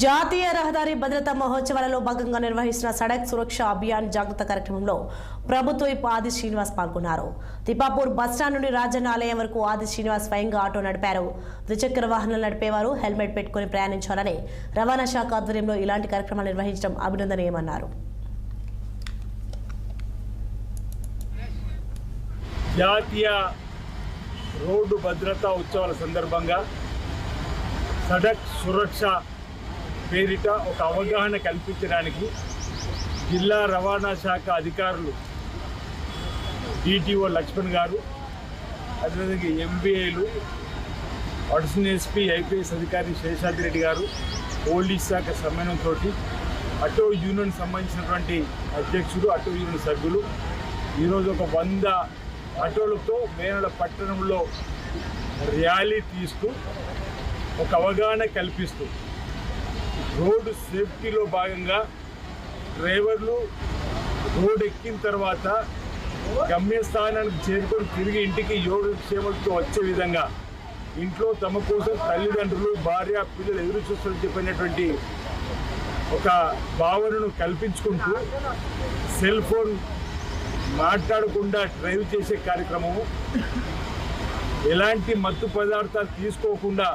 జాతీయ రహదారి భద్రతా మహోత్సవాలలో భాగంగా నిర్వహిస్తున్న సడక్ సురక్ష అభియాన్ జాగృత కార్యక్రమంలో ప్రభుత్వ విప్ ఆది శ్రీనివాస్ పాల్గొన్నారు. తిప్పాపూర్ బస్టాండ్ నుండి రాజన్న ఆలయం వరకు ఆది శ్రీనివాస్ స్వయంగా ఆటో నడిపారు. ద్విచక్ర వాహనాలు నడిపేవారు హెల్మెట్ పెట్టుకుని ప్రయాణించాలని రవాణా శాఖ ఆధ్వర్యంలో ఇలాంటి కార్యక్రమాలు నిర్వహించడం అభినందనీయమన్నారు. జాతీయ రోడ్డు భద్రతా ఉత్సవాల సందర్భంగా సడక్ సురక్ష పేరిట ఒక అవగాహన కల్పించడానికి జిల్లా రవాణా శాఖ అధికారులు డిటిఓ లక్ష్మణ్ గారు, అదేవిధంగా ఎంబీఏలు, అడిషనల్ ఎస్పీ ఐపీఎస్ అధికారి శేషాద్రి రెడ్డి గారు, పోలీస్ శాఖ సమన్వయంతో ఆటో యూనియన్ సంబంధించినటువంటి అధ్యక్షుడు, ఆటో యూనియన్ సభ్యులు ఈరోజు ఒక 100 ఆటోలతో మేనల పట్టణంలో ర్యాలీ తీస్తూ ఒక అవగాహన కల్పిస్తూ రోడ్డు సేఫ్టీలో భాగంగా డ్రైవర్లు రోడ్ ఎక్కిన తర్వాత గమ్యస్థానానికి చేరుకొని తిరిగి ఇంటికి యోగక్షేమాలతో వచ్చే విధంగా ఇంట్లో తమ కోసం తల్లిదండ్రులు, భార్య, పిల్లలు ఎదురు చూస్తారని చెప్పినటువంటి ఒక భావనను కల్పించుకుంటూ సెల్ ఫోన్ మాట్లాడకుండా డ్రైవ్ చేసే కార్యక్రమము, ఎలాంటి మత్తు పదార్థాలు తీసుకోకుండా